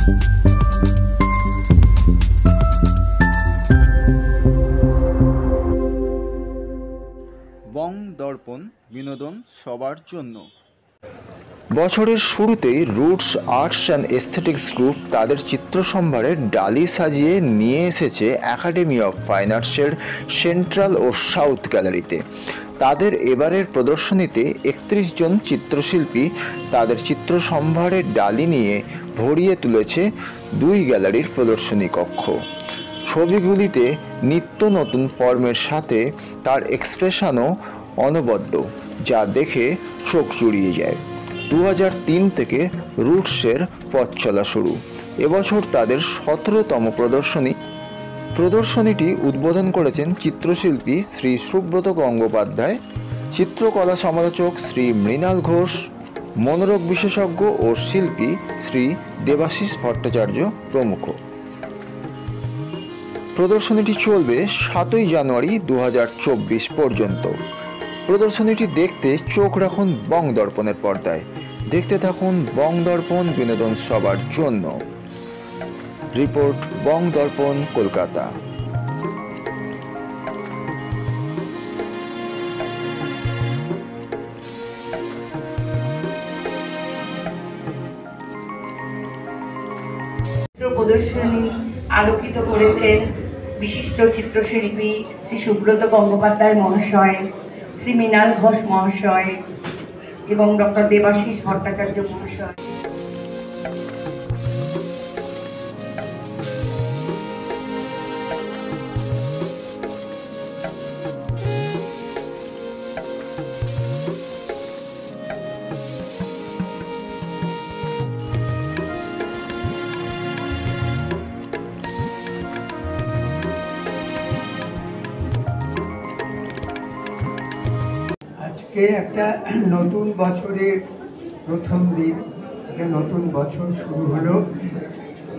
বং দর্পণ, বিনোদন সবার জন্য। বছরের শুরুতেই roots arts and aesthetics group তাদের চিত্র সম্ভারে ডালি সাজিয়ে নিয়ে এসেছে একাডেমি অফ ফাইন আর্টসের সেন্ট্রাল ও সাউথ গ্যালারিতে। তাদের এবারের প্রদর্শনীতে ৩১ জন চিত্রশিল্পী তাদের চিত্র সম্ভারে ডালি নিয়ে ভরিয়ে তুলেছে ২ গ্যালারির প্রদর্শনী কক্ষ। ছবিগুলিতে নিত্য নতুন ফর্মের সাথে তার এক্সপ্রেশনও অনবদ্য, যা দেখে চোখ জুড়িয়ে যায়। ২০০৩ থেকে রুটসের পথ চলা শুরু। এবছর তাদের ১৭তম প্রদর্শনীটি উদ্বোধন করেছেন চিত্রশিল্পী শ্রী সুব্রত গঙ্গোপাধ্যায়, চিত্রকলা সমালোচক শ্রী মৃণাল ঘোষ, মনোরোগ বিশেষজ্ঞ ও শিল্পী শ্রী দেবাশিস ভট্টাচার্য প্রমুখ। প্রদর্শনীটি চলবে ৭ই জানুয়ারি ২০২৪ পর্যন্ত। প্রদর্শনীটি দেখতে চোখ রাখুন বং দর্পণের পর্দায়। দেখতে থাকুন বং দর্পণ, বিনোদন সবার জন্য। রিপোর্ট বং দর্পণ, কলকাতা। প্রদর্শনী আলোকিত করেছেন বিশিষ্ট চিত্রশিল্পী শ্রী সুব্রত গঙ্গোপাধ্যায় মহাশয়, শ্রী মৃণাল ঘোষ মহাশয় এবং ডক্টর দেবাশিস ভট্টাচার্য মহাশয়। একটা নতুন বছরের প্রথম দিন, একটা নতুন বছর শুরু হলো।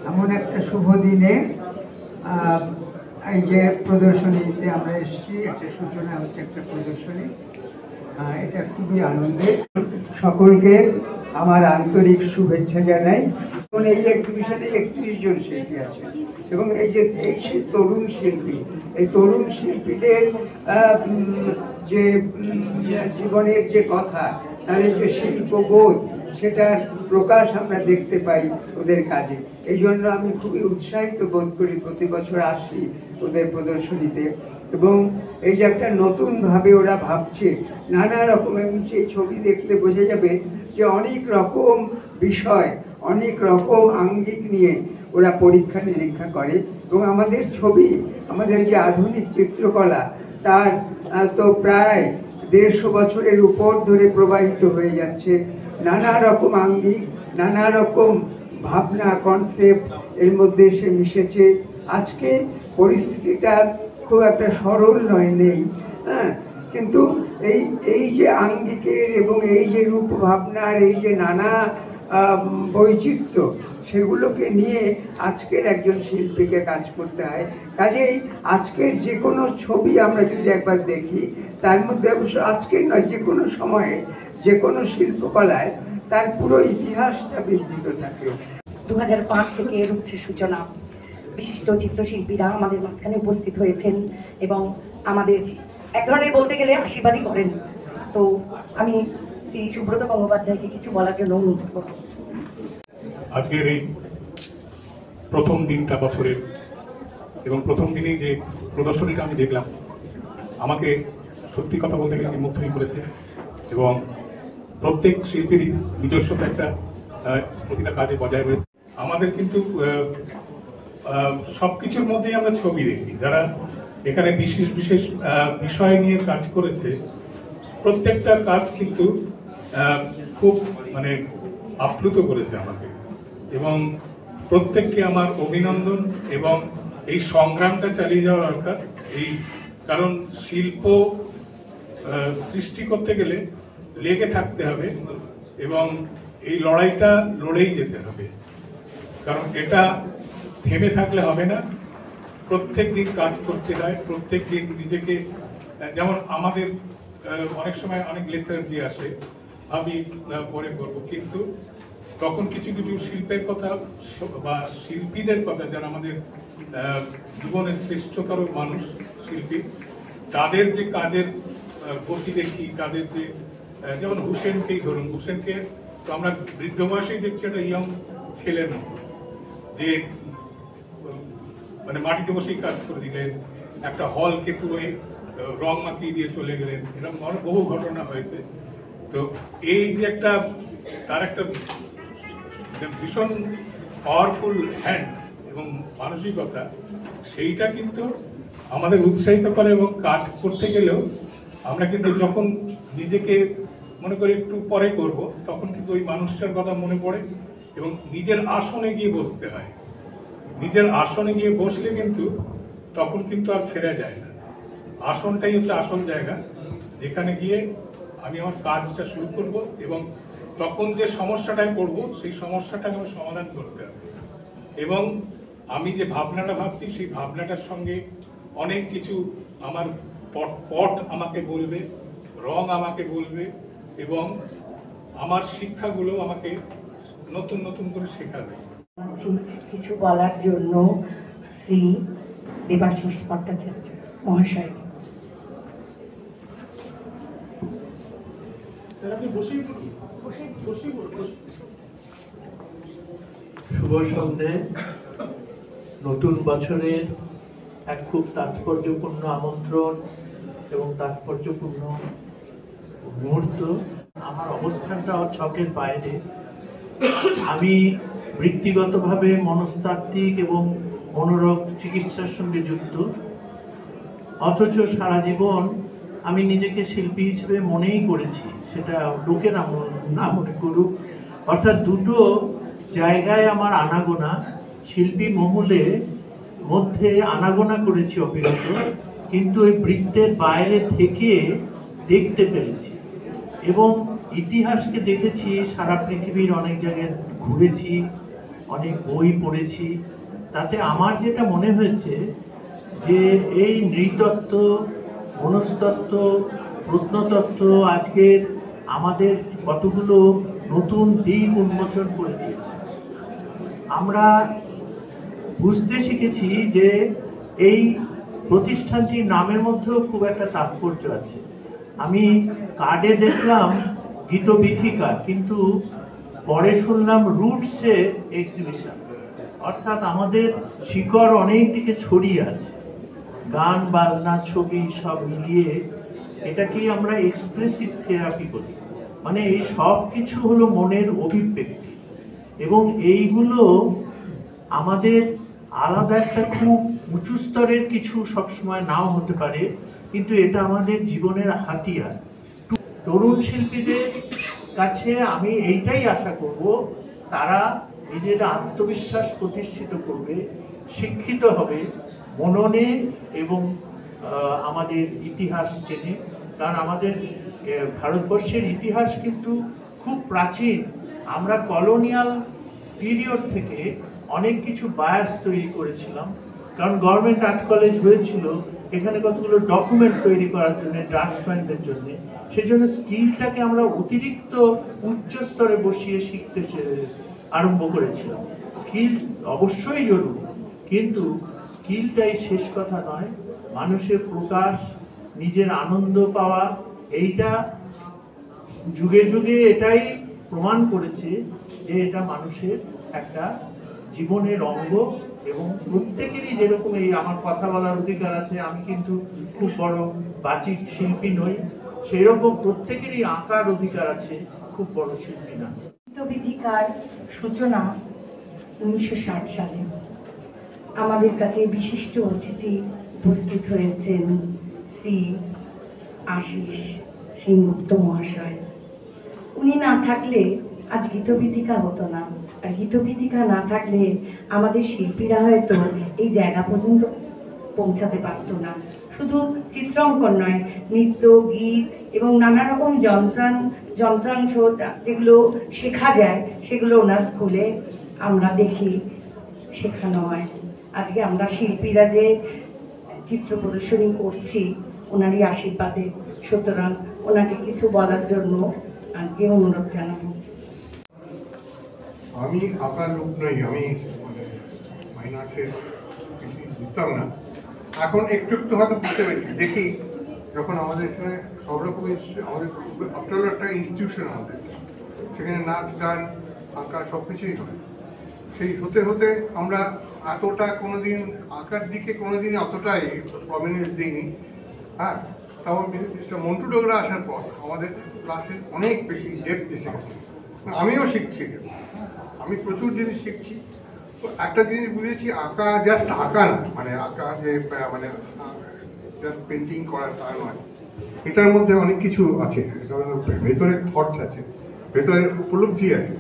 এমন একটা শুভ দিনে এই যে প্রদর্শনীতে আমরা এসেছি, একটা সূচনা হচ্ছে একটা প্রদর্শনী, এটা খুবই আনন্দের। সকলকে আমার আন্তরিক শুভেচ্ছা জানাই। এবং এই এক্সিবিশনে ৩১ জন শিল্পী আছে এবং এই যে তরুণ শিল্পী, এই তরুণ শিল্পীদের যে জীবনের যে কথা, তাদের যে শিল্পবোধ, সেটার প্রকাশ আমরা দেখতে পাই ওদের কাজে। এই জন্য আমি খুবই উৎসাহিত বোধ করি, প্রতি বছর আসি ওদের প্রদর্শনীতে। এবং এই যে একটা নতুনভাবে ওরা ভাবছে নানা রকমের, এই ছবি দেখলে বোঝা যাবে যে অনেক রকম বিষয়, অনেক রকম আঙ্গিক নিয়ে ওরা পরীক্ষা নিরীক্ষা করে। এবং আমাদের ছবি, আমাদের যে আধুনিক চিত্রকলা, তার তো প্রায় ১৫০ বছরের উপর ধরে প্রবাহিত হয়ে যাচ্ছে। নানা রকম আঙ্গিক, নানা রকম ভাবনা, কনসেপ্ট এর মধ্যে এসে মিশেছে। আজকে পরিস্থিতিটা খুব একটা সরল নেই, হ্যাঁ, কিন্তু এই যে আঙ্গিকের এবং এই যে রূপ ভাবনার এই যে নানা বৈচিত্র্য, সেগুলোকে নিয়ে আজকের একজন শিল্পীকে কাজ করতে হয়। কাজেই আজকের যে কোনো ছবি আমরা যদি একবার দেখি, তার মধ্যে অবশ্য আজকের নয়, যে কোনো সময়ে যে কোনো শিল্পকলায় তার পুরো ইতিহাসটা বিস্তৃত থাকে। ২০০৫ থেকে রুটসের সূচনা। বিশিষ্ট চিত্রশিল্পীরা আমাদের মাঝখানে উপস্থিত হয়েছেন এবং আমাদের এক ধরনের বলতে গেলে আশীর্বাদই করেন। তো আমি শ্রী সুব্রত গঙ্গোপাধ্যায়কে কিছু বলার জন্য অনুরোধ করব। আজকের এই প্রথম দিনটা বছরের, এবং প্রথম দিনেই যে প্রদর্শনীটা আমি দেখলাম, আমাকে সত্যি কথা বলতে গেলে মুগ্ধই করেছে। এবং প্রত্যেক শিল্পীরই নিজস্বতা একটা প্রতিটা কাজে বজায় রয়েছে। আমাদের কিন্তু সব কিছুর মধ্যেই আমরা ছবি দেখি। যারা এখানে বিশেষ বিশেষ বিষয় নিয়ে কাজ করেছে, প্রত্যেকটা কাজ কিন্তু খুব আপ্লুত করেছে আমাকে। এবং প্রত্যেককে আমার অভিনন্দন। এবং এই সংগ্রামটা চালিয়ে যাওয়া দরকার। কারণ শিল্প সৃষ্টি করতে গেলে লেগে থাকতে হবে এবং এই লড়াইটা লড়েই যেতে হবে। কারণ এটা থেমে থাকলে হবে না, প্রত্যেক দিন কাজ করতে হয়। প্রত্যেক দিন নিজেকে, যেমন আমাদের অনেক সময় অনেক লেথার্জি আসে, আমি পরে করবো, কিন্তু তখন কিছু কিছু শিল্পের কথা বা শিল্পীদের কথা, যারা আমাদের জীবনের শ্রেষ্ঠতর মানুষ শিল্পী, তাদের যে কাজের গতি দেখি, তাদের যে যেমন হুসেনকেই ধরুন, হুসেনকে তো আমরা বৃদ্ধ বয়সেই দেখছি একটা ইয়ং ছেলের মতো, যে মানে মাটিতে বসেই কাজ করে দিলেন, একটা হলকে পুরো রং মাখিয়ে দিয়ে চলে গেলেন, এরকম বহু ঘটনা হয়েছে। তো এই যে একটা তার একটা ভীষণ পাওয়ারফুল হ্যান্ড এবং মানসিকতা, সেইটা কিন্তু আমাদের উৎসাহিত করে। এবং কাজ করতে গেলেও আমরা কিন্তু যখন নিজেকে মনে করি একটু পরে করব, তখন কিন্তু ওই মানুষটার কথা মনে পড়ে এবং নিজের আসনে গিয়ে বসতে হয়। নিজের আসনে গিয়ে বসলে কিন্তু তখন কিন্তু আর ফেরা যায় না। আসনটাই হচ্ছে আসল জায়গা, যেখানে গিয়ে আমি আমার কাজটা শুরু করব এবং তখন যে সমস্যাটায় পড়বো সেই সমস্যাটাকে আমার সমাধান করতে হবে। এবং আমি যে ভাবনাটা ভাবছি সেই ভাবনাটার সঙ্গে অনেক কিছু আমার পট আমাকে বলবে, রং আমাকে বলবে এবং আমার শিক্ষাগুলো আমাকে নতুন নতুন করে শেখাবে। কিছু বলার জন্য শ্রী দেবাশিস ভট্টাচার্য মহাশয়। শুভ সন্ধে। নতুন বছরের এক খুব তাৎপর্যপূর্ণ আমন্ত্রণ এবং তাৎপর্যপূর্ণ মুহূর্ত। আমার অবস্থানটা ছকের বাইরে। আমি বৃত্তিগতভাবে মনস্তাত্ত্বিক এবং মনোরোগ চিকিৎসার সঙ্গে যুক্ত, অথচ সারা জীবন আমি নিজেকে শিল্পী হিসেবে মনেই করেছি, সেটা লোকে না মনে করুক। অর্থাৎ দুটো জায়গায় আমার আনাগোনা, শিল্পী মহলে মধ্যে আনাগোনা করেছি অবিরত, কিন্তু ওই বৃত্তের বাইরে থেকে দেখতে পেরেছি এবং ইতিহাসকে দেখেছি। সারা পৃথিবীর অনেক জায়গায় ঘুরেছি, অনেক বই পড়েছি। তাতে আমার যেটা মনে হয়েছে যে এই নৃতত্ত্ব, মনস্তত্ত্ব, প্রত্নতত্ত্ব আজকের আমাদের কতগুলো নতুন দিক উন্মোচন করে দিয়েছে। আমরা বুঝতে শিখেছি যে এই প্রতিষ্ঠানটির নামের মধ্যেও খুব একটা তাৎপর্য আছে। আমি কার্ডে দেখলাম গীতবীথিকা, কিন্তু পরে শুনলাম রুটসে এক্সিবিশন, অর্থাৎ আমাদের শিকড় অনেক দিকে ছড়িয়ে আছে। গান, বাজনা, ছবি সব মিলিয়ে এটাকেই আমরা এক্সপ্রেসিভ থেরাপি বলি। মানে এই সব কিছু হলো মনের অভিব্যক্তি এবং এইগুলো আমাদের আলাদা একটা খুব উঁচু স্তরের কিছু সবসময় নাও হতে পারে, কিন্তু এটা আমাদের জীবনের হাতিয়ার। তরুণ শিল্পীদের কাছে আমি এইটাই আশা করব, তারা নিজের আত্মবিশ্বাস প্রতিষ্ঠিত করবে, শিক্ষিত হবে মননে এবং আমাদের ইতিহাস জেনে। কারণ আমাদের ভারতবর্ষের ইতিহাস কিন্তু খুব প্রাচীন। আমরা কলোনিয়াল পিরিয়ড থেকে অনেক কিছু বায়াস তৈরি করেছিলাম, কারণ গভর্নমেন্ট আর্ট কলেজ হয়েছিল এখানে কতগুলো ডকুমেন্ট তৈরি করার জন্য, ড্রাফটসম্যানদের জন্য। সেই জন্য স্কিলটাকে আমরা অতিরিক্ত উচ্চ স্তরে বসিয়ে শিখতে আরম্ভ করেছিলাম। স্কিল অবশ্যই জরুরি, কিন্তু স্কিলটাই শেষ কথা নয়। মানুষের প্রকাশ, নিজের আনন্দ পাওয়া, এইটা যুগে যুগে এটাই প্রমাণ করেছে যে এটা মানুষের একটা জীবনের অঙ্গ এবং প্রত্যেকেরই যেরকম এই আমার কথা বলার অধিকার আছে, আমি কিন্তু খুব বড় বাচিক শিল্পী নই, সেই রকম প্রত্যেকেরই আঁকার অধিকার আছে, খুব বড় শিল্পী না। গীতবীথিকার সূচনা 1960 সালে। আমাদের কাছে বিশিষ্ট অতিথি উপস্থিত হয়েছেন শ্রী আশিস সেনগুপ্ত মহাশয়। উনি না থাকলে আজ গীতবীথিকা হতো না, আর গীতবীথিকা না থাকলে আমাদের শিল্পীরা হয়তো এই জায়গা পর্যন্ত পৌঁছাতে পারতো না। শুধু চিত্রাঙ্কন নয়, নৃত্য, গীত এবং নানা রকম যন্ত্রাংশ যেগুলো শেখা যায়, সেগুলো ওনার স্কুলে আমরা দেখি শেখানো হয়। আজকে আমরা শিল্পীরা যে চিত্র প্রদর্শনী করছি ওনারই আশীর্বাদে, সুতরাং ওনাকে কিছু বলার জন্য আজকে অনুরোধ জানাবো। আমি আঁকার লোক নই, আমি ফাইন আর্টসের কিছু বুঝতাম না। এখন একটু একটু হয়তো বুঝতে পেরেছি। দেখি যখন আমাদের এখানে সব রকম আমাদের আফটার একটা ইনস্টিটিউশন, আমাদের সেখানে নাচ গান আঁকা সব কিছুই হয়। সেই হতে হতে আমরা এতটা কোনোদিন আঁকার দিকে কোনোদিন অতটাই প্রমিনেন্স দিইনি। হ্যাঁ, তাও মিস্টার মন্টু ডোগরা আসার পর আমাদের ক্লাসের অনেক বেশি ডেপথ এসে গেছে। আমিও শিখছি, আমি প্রচুর জিনিস শিখছি। তো একটা জিনিস বুঝেছি, আঁকা জাস্ট আঁকা না, মানে আঁকা যে মানে জাস্ট পেন্টিং করা তা নয়, এটার মধ্যে অনেক কিছু আছে, ভেতরের থটস আছে, ভেতরের উপলব্ধি আছে,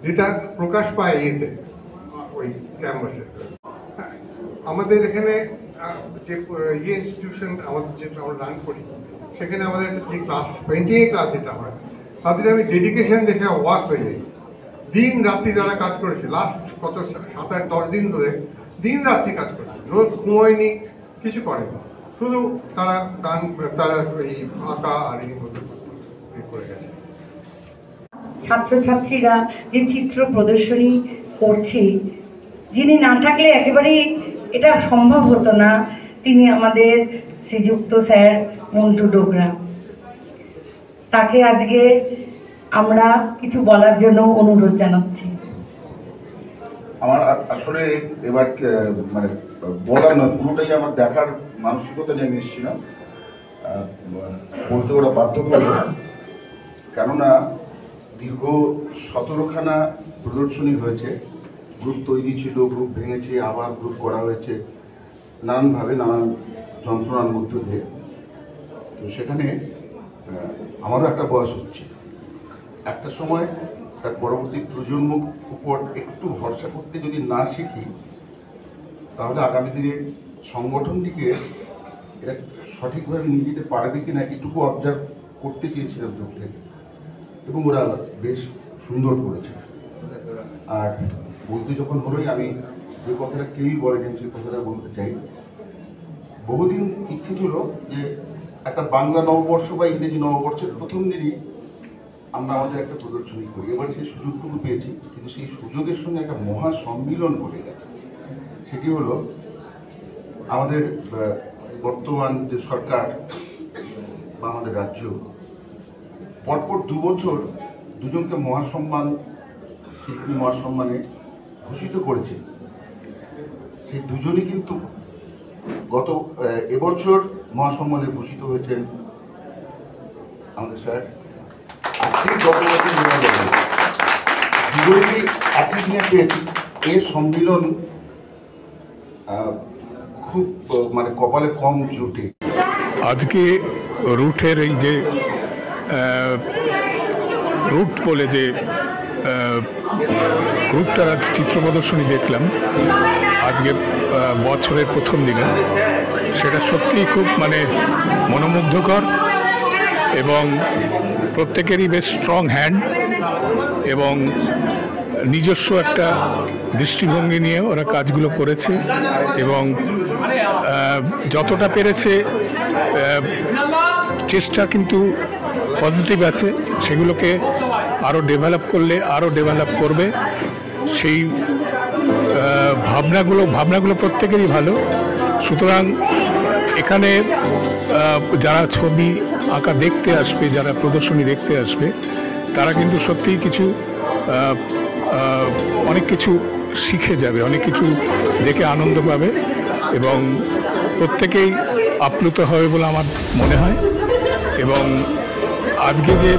যেটা প্রকাশ পায় ইয়েতে, ওই ক্যানভাসে। আমাদের এখানে যে ইনস্টিটিউশন আমাদের যে আমরা রান করি, সেখানে আমাদের যে ক্লাস পেন্টিংয়ের ক্লাস যেটা হয়, তাদের আমি ডেডিকেশন দেখে অবাক হয়ে যাই। দিন রাত্রি যারা কাজ করেছে, লাস্ট কত 7-8-10 দিন ধরে দিন রাত্রি কাজ করেছে, রোজ ঘুমোয়নি, কিছু করেনি, শুধু তারা এই আঁকা আর এই মধ্যে করে গেছে। ছাত্রছাত্রীরা যে চিত্র প্রদর্শনী করছে, যিনি না থাকলে একেবারেই এটা সম্ভব হতো না, তিনি আমাদের শ্রীযুক্ত স্যার মন্টু ডোগরা। তাকে আজকে আমরা কিছু বলার জন্য অনুরোধ জানাচ্ছি। আমার আসলে এবার মানে বলার নয়, পুরোটাই আমার দেখার মানসিকতা নিয়ে আমি এসেছিলাম, বলতে ওরা বাধ্য করলো। কেননা দীর্ঘ 17খানা প্রদর্শনী হয়েছে, গ্রুপ তৈরি ছিল, গ্রুপ ভেঙেছে, আবার গ্রুপ করা হয়েছে নানানভাবে, নানান যন্ত্রণার মধ্য দিয়ে। তো সেখানে আমারও একটা বয়স হচ্ছে, একটা সময় তার পরবর্তী প্রজন্মের উপর একটু ভরসা করতে যদি না শিখি, তাহলে আগামী দিনে সংগঠনটিকে এটা সঠিকভাবে নিয়ে যেতে পারবে কিনা এটুকু অবজার্ভ করতে চেয়েছিলাম দূর থেকে, এবং ওরা বেশ সুন্দর করেছে। আর বলতে যখন হলোই, আমি যে কথাটা কেউই বলেনি সেই কথাটা বলতে চাই। বহুদিন ইচ্ছে ছিল যে একটা বাংলা নববর্ষ বা ইংরেজি নববর্ষের প্রথম দিনই আমরা আমাদের একটা প্রদর্শনী করি। এবার সেই সুযোগটুকু পেয়েছি, কিন্তু সেই সুযোগের সঙ্গে একটা মহা সম্মিলন ঘটে গেছে। সেটি হলো আমাদের বর্তমান যে সরকার বা আমাদের রাজ্য পরপর 2 বছর দুজনকে মহাসম্মান, শিল্পী মহাসম্মানে ঘোষিত করেছে। সেই দুজনই কিন্তু গত এবছর মহাসম্মানে ভূষিত হয়েছেন আমাদের স্যার, আর ঠিক গত বছর দুজনই একই দিনে পেয়েছি। এর সম্মিলন খুব মানে কপালে কম জুটে। আজকে রুটের এই যে রুট বলে যে গ্রুপটার আজ চিত্র প্রদর্শনী দেখলাম আজকে বছরের প্রথম দিনে, সেটা সত্যিই খুব মানে মনোমুগ্ধকর, এবং প্রত্যেকেরই বেশ স্ট্রং হ্যান্ড এবং নিজস্ব একটা দৃষ্টিভঙ্গি নিয়ে ওরা কাজগুলো করেছে, এবং যতটা পেরেছে চেষ্টা কিন্তু পজিটিভ আছে, সেগুলোকে আরও ডেভেলপ করলে আরও ডেভেলপ করবে। সেই ভাবনাগুলো প্রত্যেকেরই ভালো। সুতরাং এখানে যারা ছবি আঁকা দেখতে আসবে, যারা প্রদর্শনী দেখতে আসবে, তারা কিন্তু সত্যিই কিছু অনেক কিছু শিখে যাবে, অনেক কিছু দেখে আনন্দ পাবে, এবং প্রত্যেকেই আপ্লুত হবে বলে আমার মনে হয়। এবং আজকে যে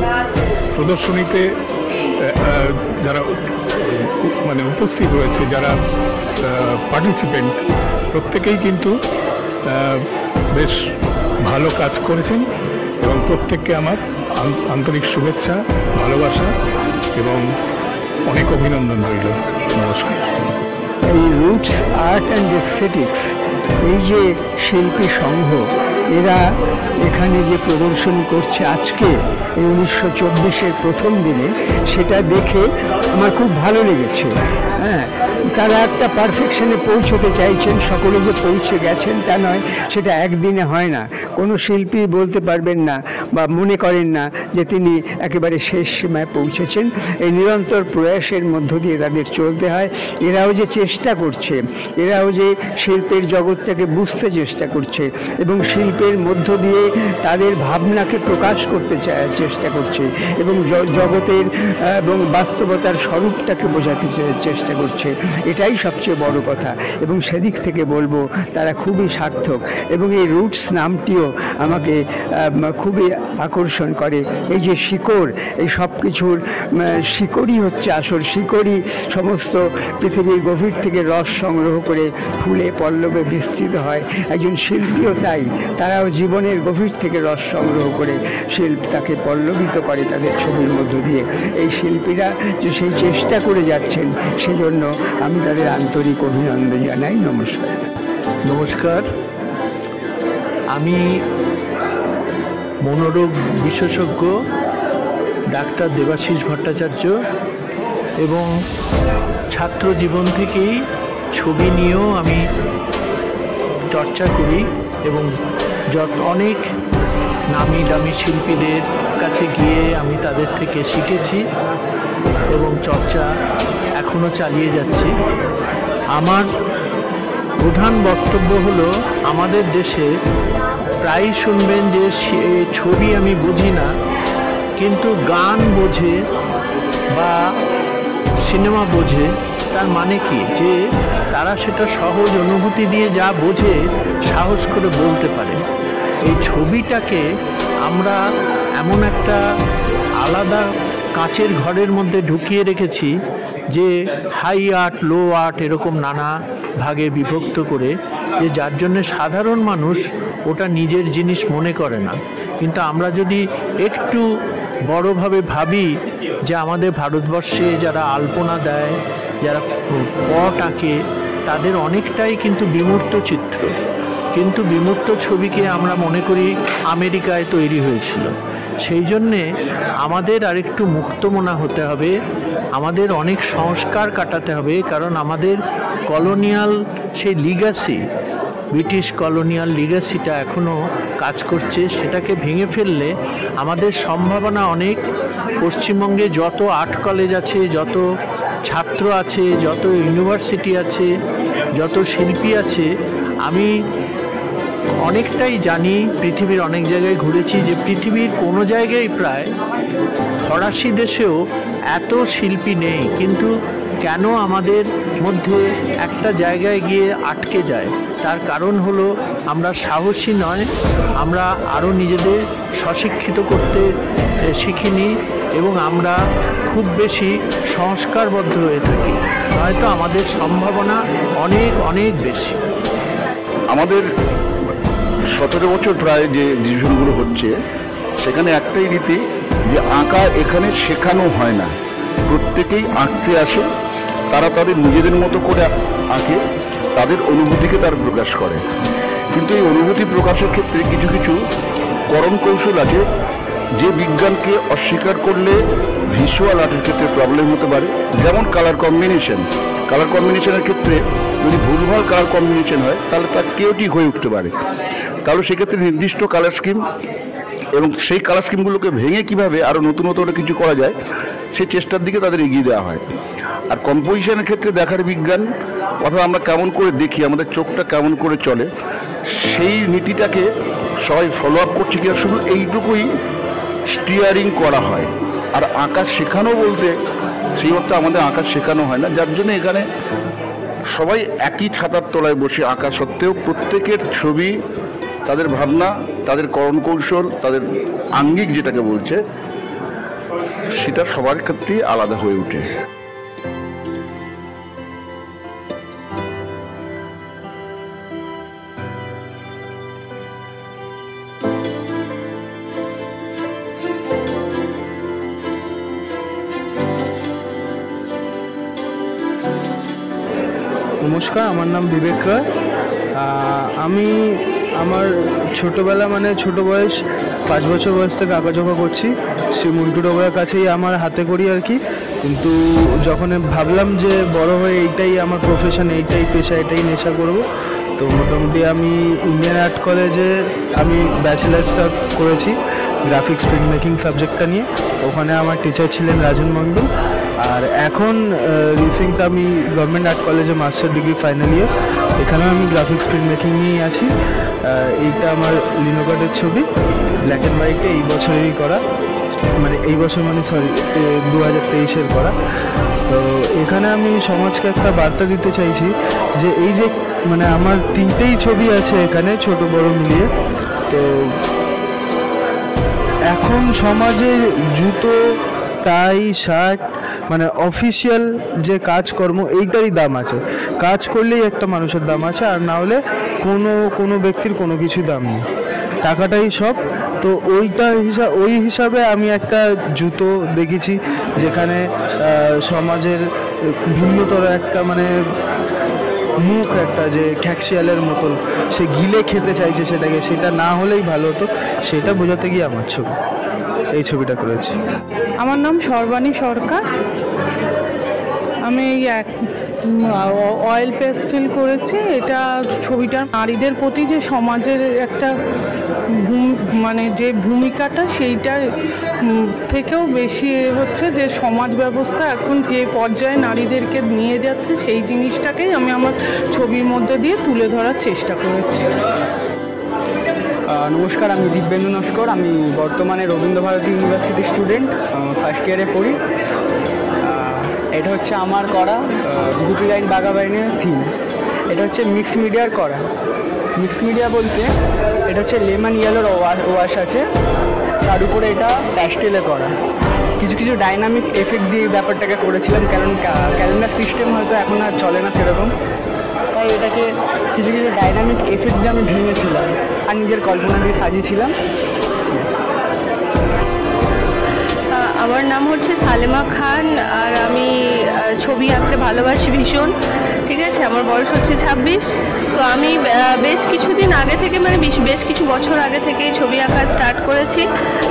প্রদর্শনীতে যারা মানে উপস্থিত হয়েছে, যারা পার্টিসিপেন্ট, প্রত্যেকেই কিন্তু বেশ ভালো কাজ করেছেন, এবং প্রত্যেককে আমার আন্তরিক শুভেচ্ছা, ভালোবাসা এবং অনেক অভিনন্দন রইল। নমস্কার। এই রুটস আর্ট অ্যান্ড এস্থেটিক্স, এই যে শিল্পী সংঘ, এরা এখানে যে প্রদর্শনী করছে আজকে এই 1924-এর প্রথম দিনে, সেটা দেখে আমার খুব ভালো লেগেছে। হ্যাঁ, তারা একটা পারফেকশনে পৌঁছতে চাইছেন, সকলে যে পৌঁছে গেছেন তা নয়, সেটা একদিনে হয় না। কোনো শিল্পী বলতে পারবেন না বা মনে করেন না যে তিনি একেবারে শেষ সীমায় পৌঁছেছেন। এই নিরন্তর প্রয়াসের মধ্য দিয়ে তাদের চলতে হয়। এরাও যে চেষ্টা করছে, এরাও যে শিল্পের জগৎটাকে বুঝতে চেষ্টা করছে এবং শিল্পের মধ্য দিয়ে তাদের ভাবনাকে প্রকাশ করতে চেষ্টা করছে এবং জগতের এবং বাস্তবতার স্বরূপটাকে বোঝাতে চেষ্টা করছে। এটাই সবচেয়ে বড় কথা এবং সেদিক থেকে বলবো তারা খুবই সার্থক। এবং এই রুটস নামটিও আমাকে খুবই আকর্ষণ করে। এই যে শিকড়, এই সব কিছুর শিকড়ই হচ্ছে আসল, শিকড়ই সমস্ত পৃথিবীর গভীর থেকে রস সংগ্রহ করে ফুলে পল্লবে বিস্তৃত হয়। একজন শিল্পীও তাই, তারাও জীবনের গভীর থেকে রস সংগ্রহ করে শিল্পটাকে পল্লবিত করে তাদের ছবির মধ্য দিয়ে। এই শিল্পীরা যে সেই চেষ্টা করে যাচ্ছেন, সেজন্য আমি তাদের আন্তরিক অভিনন্দন জানাই। নমস্কার। নমস্কার, আমি মনোরোগ বিশেষজ্ঞ ডাক্তার দেবাশিস ভট্টাচার্য এবং ছাত্র জীবন থেকেই ছবি নিয়েও আমি চর্চা করি এবং অনেক নামি দামি শিল্পীদের কাছে গিয়ে আমি তাদের থেকে শিখেছি এবং চর্চা এখনও চালিয়ে যাচ্ছি। আমার প্রধান বক্তব্য হলো, আমাদের দেশে প্রায় শুনবেন যে ছবি আমি বুঝি না, কিন্তু গান বোঝে বা সিনেমা বোঝে। তার মানে কি, যে তারা সেটা সহজ অনুভূতি দিয়ে যা বোঝে সাহস করে বলতে পারে। এই ছবিটাকে আমরা এমন একটা আলাদা কাঁচের ঘরের মধ্যে ঢুকিয়ে রেখেছি যে হাই আর্ট, লো আর্ট এরকম নানা ভাগে বিভক্ত করে, যে যার জন্য সাধারণ মানুষ ওটা নিজের জিনিস মনে করে না। কিন্তু আমরা যদি একটু বড়ভাবে ভাবি যে আমাদের ভারতবর্ষে যারা আলপনা দেয়, যারা পট আঁকে, তাদের অনেকটাই কিন্তু বিমূর্ত চিত্র, কিন্তু বিমূর্ত ছবিকে আমরা মনে করি আমেরিকায় তৈরি হয়েছিল। সেই জন্যে আমাদের আরেকটু মুক্তমনা হতে হবে, আমাদের অনেক সংস্কার কাটাতে হবে। কারণ আমাদের কলোনিয়াল সেই লিগ্যাসি, ব্রিটিশ কলোনিয়াল লিগ্যাসিটা এখনও কাজ করছে। সেটাকে ভেঙে ফেললে আমাদের সম্ভাবনা অনেক। পশ্চিমবঙ্গে যত আর্ট কলেজ আছে, যত ছাত্র আছে, যত ইউনিভার্সিটি আছে, যত শিল্পী আছে, আমি অনেকটাই জানি, পৃথিবীর অনেক জায়গায় ঘুরেছি, যে পৃথিবীর কোনো জায়গায় প্রায় ফরাসি দেশেও এত শিল্পী নেই। কিন্তু কেন আমাদের মধ্যে একটা জায়গায় গিয়ে আটকে যায়? তার কারণ হলো আমরা সাহসী নয়, আমরা আরও নিজেদের স্বশিক্ষিত করতে শিখিনি এবং আমরা খুব বেশি সংস্কারবদ্ধ হয়ে থাকি। হয়তো আমাদের সম্ভাবনা অনেক অনেক বেশি। আমাদের 17 বছর প্রায় যে ডিভিশনগুলো হচ্ছে, সেখানে একটাই রীতি যে আঁকা এখানে শেখানো হয় না, প্রত্যেকেই আঁকতে আসে, তারা তাদের নিজেদের মতো করে আঁকে, তাদের অনুভূতিকে তারা প্রকাশ করে। কিন্তু এই অনুভূতি প্রকাশের ক্ষেত্রে কিছু কিছু করণ কৌশল আছে, যে বিজ্ঞানকে অস্বীকার করলে ভিজুয়াল আর্টের ক্ষেত্রে প্রবলেম হতে পারে। যেমন কালার কম্বিনেশনের ক্ষেত্রে যদি ভুলভাল কালার কম্বিনেশন হয়, তাহলে তা কেওটিক হয়ে উঠতে পারে। তাহলে সেক্ষেত্রে নির্দিষ্ট কালার স্কিম এবং সেই কালার স্কিমগুলোকে ভেঙে কীভাবে আরও নতুন কিছু করা যায়, সেই চেষ্টার দিকে তাদের এগিয়ে দেওয়া হয়। আর কম্পোজিশনের ক্ষেত্রে দেখার বিজ্ঞান, অর্থাৎ আমরা কেমন করে দেখি, আমাদের চোখটা কেমন করে চলে, সেই নীতিটাকে সবাই ফলো আপ করছে কিনা, শুধু এইটুকুই স্টিয়ারিং করা হয়। আর আঁকা শেখানো বলতে সেই অর্থে আমাদের আঁকা শেখানো হয় না, যার জন্য এখানে সবাই একই ছাতার তলায় বসে আঁকা সত্ত্বেও প্রত্যেকের ছবি, তাদের ভাবনা, তাদের করণ কৌশল, তাদের আঙ্গিক যেটাকে বলছে, সেটা সবার ক্ষেত্রেই আলাদা হয়ে ওঠে। নমস্কার, আমার নাম বিবেক রায়। আমি আমার ছোটোবেলা, মানে ছোটো বয়স, 5 বছর বয়স থেকে আঁকাঝোঁকা করছি। শ্রী মন্টু ডোবরার কাছেই আমার হাতে করি আর কি। কিন্তু যখন ভাবলাম যে বড় হয়ে এইটাই আমার প্রফেশন, এইটাই পেশা, এটাই নেশা করব, তো মোটামুটি আমি ইন্ডিয়ান আর্ট কলেজে আমি ব্যাচেলার্সটা করেছি গ্রাফিক্স প্রিন্ট মেকিং সাবজেক্টটা নিয়ে। ওখানে আমার টিচার ছিলেন রাজন মণ্ডল। আর এখন রিসেন্ট আমি গভর্নমেন্ট আর্ট কলেজে মাস্টার ডিগ্রি ফাইনাল ইয়ার, এখানেও আমি গ্রাফিক্স প্রিন্ট মেকিং নিয়েই আছি। এইটা আমার লিনোকার্ডের ছবি, ব্ল্যাক অ্যান্ড হোয়াইটে, এই বছরেরই করা, মানে এই বছর মানে সরি 2023-এর করা। তো এখানে আমি সমাজকে একটা বার্তা দিতে চাইছি যে এই যে মানে আমার 3টেই ছবি আছে এখানে ছোট বড় মিলিয়ে। তো এখন সমাজে জুতো, টাই, শার্ট মানে অফিসিয়াল যে কাজকর্ম এইটারই দাম আছে। কাজ করলেই একটা মানুষের দাম আছে, আর না হলে কোনো ব্যক্তির কোনো কিছু দাম নেই, টাকাটাই সব। তো ওই হিসাবে আমি একটা জুতো দেখেছি যেখানে সমাজের ভিন্নতর একটা মানে মুখ, একটা যে খ্যাকশিয়ালের মতন সে গিলে খেতে চাইছে সেটাকে, সেটা না হলেই ভালো হতো, সেটা বোঝাতে গিয়ে আমার ছবি, এই ছবিটা করেছি। আমার নাম সর্বাণী সরকার। আমি অয়েল পেস্টেল করেছি। এটা ছবিটা নারীদের প্রতি যে সমাজের একটা মানে যে ভূমিকাটা, সেইটার থেকেও বেশি হচ্ছে যে সমাজ ব্যবস্থা এখন যে পর্যায়ে নারীদেরকে নিয়ে যাচ্ছে, সেই জিনিসটাকেই আমি আমার ছবির মধ্যে দিয়ে তুলে ধরার চেষ্টা করেছি। নমস্কার, আমি দিব্যেন্দু নস্কর। আমি বর্তমানে রবীন্দ্রভারতী ইউনিভার্সিটির স্টুডেন্ট, ফার্স্ট ইয়ারে পড়ি। এটা হচ্ছে আমার করা গুপি লাইন বাঘাবাইনের থিম। এটা হচ্ছে মিক্স মিডিয়ার করা। মিক্স মিডিয়া বলতে এটা হচ্ছে লেমন ইয়েলোর ওয়াশ আছে, তার উপরে এটা প্যাস্টেলে করা। কিছু কিছু ডাইনামিক এফেক্ট দিয়ে ব্যাপারটাকে করেছিলাম, কারণ ক্যালেন্ডার সিস্টেম হয়তো এখন আর চলে না সেরকম, তাই এটাকে কিছু কিছু ডাইনামিক এফেক্ট দিয়ে আমি ভেঙেছিলাম আর নিজের কল্পনা দিয়ে সাজিয়েছিলাম। আমার নাম হচ্ছে সালেমা খান, আর আমি ছবি আঁকতে ভালোবাসি ভীষণ। ঠিক আছে, আমার বয়স হচ্ছে 26। তো আমি বেশ কিছুদিন আগে থেকে মানে বেশ কিছু বছর আগে থেকে ছবি আঁকা স্টার্ট করেছি।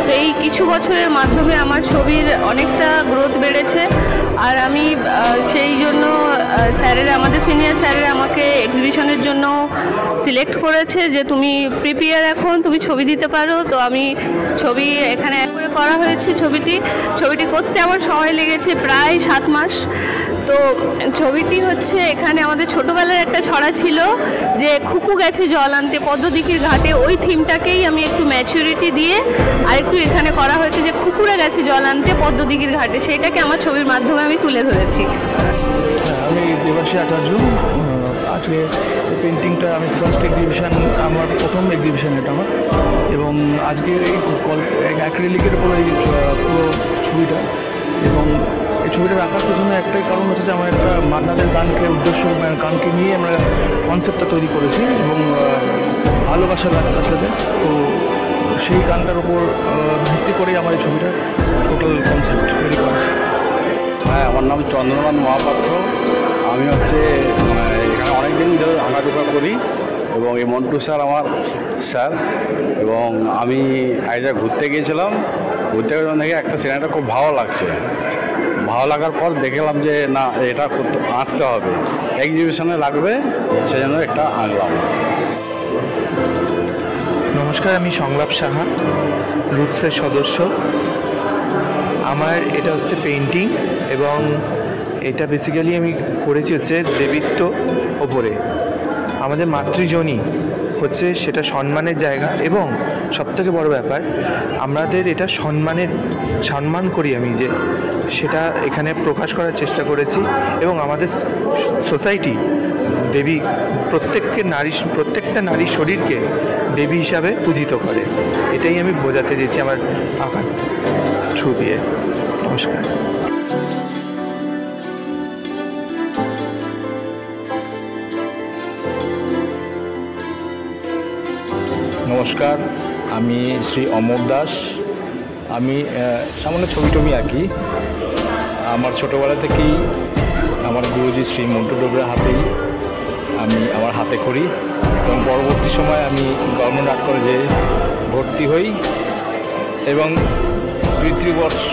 তো এই কিছু বছরের মাধ্যমে আমার ছবির অনেকটা গ্রোথ বেড়েছে। আর আমি সেই জন্য আমাদের সিনিয়র স্যারেরা আমাকে এক্সিবিশনের জন্য সিলেক্ট করেছে যে তুমি প্রিপেয়ার, এখন তুমি ছবি দিতে পারো। তো আমি ছবি এখানে করা হয়েছে। ছবিটি করতে আমার সময় লেগেছে প্রায় 7 মাস। তো ছবিটি হচ্ছে এখানে আমাদের ছোটোবেলার একটা ছড়া ছিল যে খুকু গেছে জল আনতে পদ্মদিঘির ঘাটে, ওই থিমটাকেই আমি একটু ম্যাচুরিটি দিয়ে আর একটু এখানে করা হয়েছে যে কুকুরে গেছে জল আনতে পদ্মদিঘির ঘাটে, সেইটাকে আমার ছবির মাধ্যমে আমি তুলে ধরেছি। আমি দেবাশী আচার্য। আজকে পেন্টিংটা আমি ফার্স্ট এক্সিবিশন, আমার প্রথম এক্সিবিশন এটা আমার, এবং আজকে এই অ্যাক্রিলিকের উপর এই পুরো ছবিটা। এবং এই ছবিটা রাখার পেছনে একটাই কারণ হচ্ছে যে আমার একটা মান্নাদের গানকে উদ্দেশ্য, গানকে নিয়ে আমরা কনসেপ্টটা তৈরি করেছি এবং ভালোবাসার গানটার সাথে। তো সেই গানটার উপর ভিত্তি করেই আমার এই ছবিটা টোটাল কনসেপ্ট তৈরি করেছি। হ্যাঁ, আমার নাম চন্দ্রনাথ মহাপাত্র। আমি হচ্ছে এখানে অনেকদিন ধরে আঁকাঝোঁকা করি এবং এই মন্টু স্যার আমার স্যার। এবং আমি আইজা ঘুরতে গিয়েছিলাম, ঘুরতে গিয়ে দেখে একটা সিনেমাটা খুব ভালো লাগছে। ভালো লাগার পর দেখলাম যে না, এটা আঁকতে হবে, এক্সিবিশনে লাগবে, সেজন্য একটা আঁকলাম। নমস্কার, আমি সংলাপ সাহা, রুটসের সদস্য। আমার এটা হচ্ছে পেইন্টিং, এবং এটা বেসিক্যালি আমি করেছি হচ্ছে দেবীত্ব ওপরে। আমাদের মাতৃজনী হচ্ছে সেটা সম্মানের জায়গা, এবং সবথেকে বড় ব্যাপার আমাদের এটা সম্মান করি আমি, যে সেটা এখানে প্রকাশ করার চেষ্টা করেছি। এবং আমাদের সোসাইটি দেবী প্রত্যেকটা নারীর শরীরকে দেবী হিসাবে পূজিত করে। এটাই আমি বোঝাতে চেয়েছি আমার আঁকার থ্রু দিয়ে। নমস্কার। নমস্কার, আমি শ্রী অমর দাস। আমি সামান্য ছবি আঁকি। আমার ছোটোবেলা থেকেই আমার গুরুজি শ্রী মন্টু ডোবরার হাতেই আমি আমার হাতে করি, এবং পরবর্তী সময় আমি গভর্নমেন্ট আর্ট কলেজে ভর্তি হই এবং 3 বছর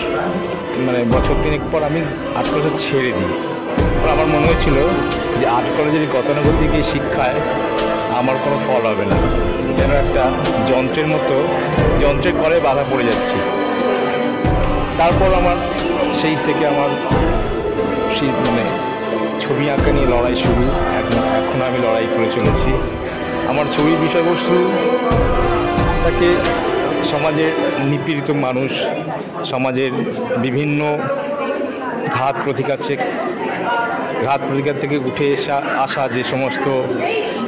মানে বছর তিনেক পর আমি আর্ট কলেজ ছেড়ে দিই। আমার মনে হয়েছিল যে আর্ট কলেজের গতানুগতিক এই শিক্ষায় আমার কোনো ফল হবে না, যেন একটা যন্ত্রের মতো যন্ত্রের কলে বাধা পড়ে যাচ্ছি। তারপর আমার সেই থেকে আমার মানে ছবি আঁকা নিয়ে লড়াই শুরু। এখন আমি লড়াই করে চলেছি। আমার ছবির বিষয়বস্তু তাকে সমাজের নিপীড়িত মানুষ, সমাজের বিভিন্ন ঘাত প্রতিঘাত থেকে উঠে আসা যে সমস্ত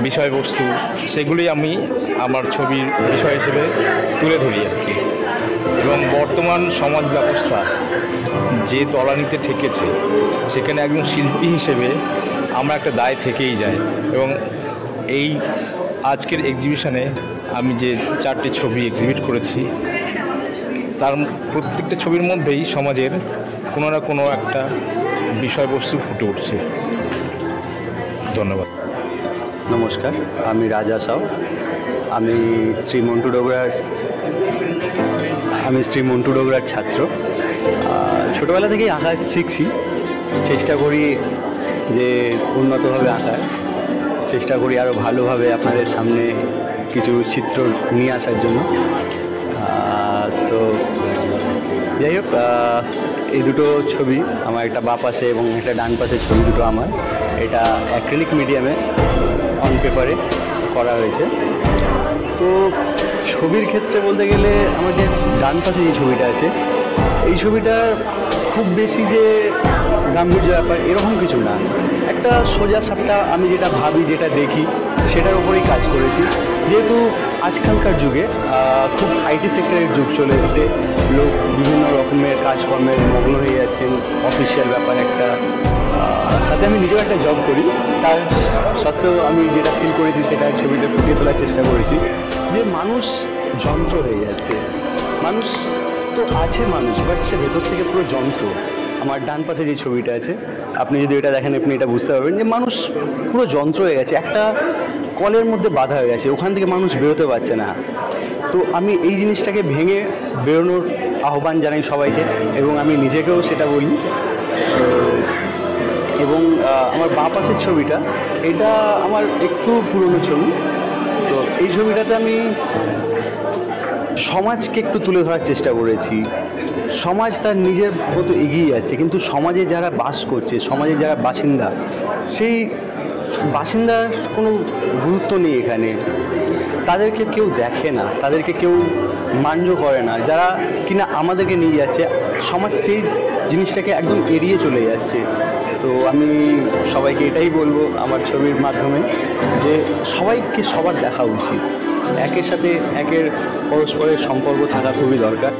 বিষয়বস্তু, সেগুলি আমি আমার ছবির বিষয় হিসেবে তুলে ধরি আর কি। এবং বর্তমান সমাজ ব্যবস্থা যে তলানিতে ঠেকেছে, সেখানে একজন শিল্পী হিসেবে আমার একটা দায় থেকেই যায়। এবং এই আজকের এক্সিবিশনে আমি যে 4টি ছবি এক্সিবিট করেছি, তার প্রত্যেকটা ছবির মধ্যেই সমাজের কোনো না কোনো একটা বিষয়বস্তু ফুটে উঠছে। ধন্যবাদ। নমস্কার, আমি রাজা সাউ। আমি শ্রী মন্টু ডোগরার ছাত্র। ছোটোবেলা থেকেই আঁকা শিখছি, চেষ্টা করি যে উন্নতভাবে আঁকার, চেষ্টা করি আরও ভালোভাবে আপনাদের সামনে কিছু চিত্র নিয়ে আসার জন্য। তো যাই হোক, এই দুটো ছবি আমার, একটা বাঁ পাশে এবং একটা ডান পাশের ছবি দুটো আমার, এটা অ্যাক্রিলিক মিডিয়ামে অন পেপারে করা হয়েছে। তো ছবির ক্ষেত্রে বলতে গেলে আমার যে ডান পাশে যে ছবিটা আছে, এই ছবিটা খুব বেশি যে গাম্ভীর্য ব্যাপার এরকম কিছু না, একটা সোজা সাপটা আমি যেটা ভাবি, যেটা দেখি, সেটার উপরেই কাজ করেছি। যেহেতু আজকালকার যুগে খুব আইটি সেক্টরের যুগ চলে এসছে, লোক বিভিন্ন রকমের কাজকর্মে মগ্ন হয়ে যাচ্ছেন, অফিসিয়াল ব্যাপার একটা, সাথে আমি নিজেও একটা জব করি, তার সত্ত্বেও আমি যেটা ফিল করেছি সেটা ছবিতে ফুটিয়ে তোলার চেষ্টা করেছি যে মানুষ যন্ত্র হয়ে যাচ্ছে। মানুষ তো আছে মানুষ, বাট সে ভেতর থেকে পুরো যন্ত্র। আমার ডান পাশে যে ছবিটা আছে, আপনি যদি এটা দেখেন আপনি এটা বুঝতে পারবেন যে মানুষ পুরো যন্ত্র হয়ে গেছে, একটা কলের মধ্যে বাধা হয়ে গেছে, ওখান থেকে মানুষ বেরোতে পারছে না। তো আমি এই জিনিসটাকে ভেঙে বেরোনোর আহ্বান জানাই সবাইকে, এবং আমি নিজেকেও সেটা বলি। এবং আমার বাঁ পাশের ছবিটা, এটা আমার একটু পুরনো ছবি। তো এই ছবিটাতে আমি সমাজকে একটু তুলে ধরার চেষ্টা করেছি। সমাজ তার নিজের মতো এগিয়ে যাচ্ছে, কিন্তু সমাজে যারা বাস করছে, সমাজে যারা বাসিন্দা, সেই বাসিন্দার কোনো গুরুত্ব নেই এখানে। তাদেরকে কেউ দেখে না, তাদেরকে কেউ মান্য করে না, যারা কিনা আমাদেরকে নিয়ে যাচ্ছে। সমাজ সেই জিনিসটাকে একদম এড়িয়ে চলে যাচ্ছে। তো আমি সবাইকে এটাই বলবো আমার ছবির মাধ্যমে, যে সবাইকে সবার দেখা উচিত, একের সাথে একের পরস্পরের সম্পর্ক থাকা খুবই দরকার।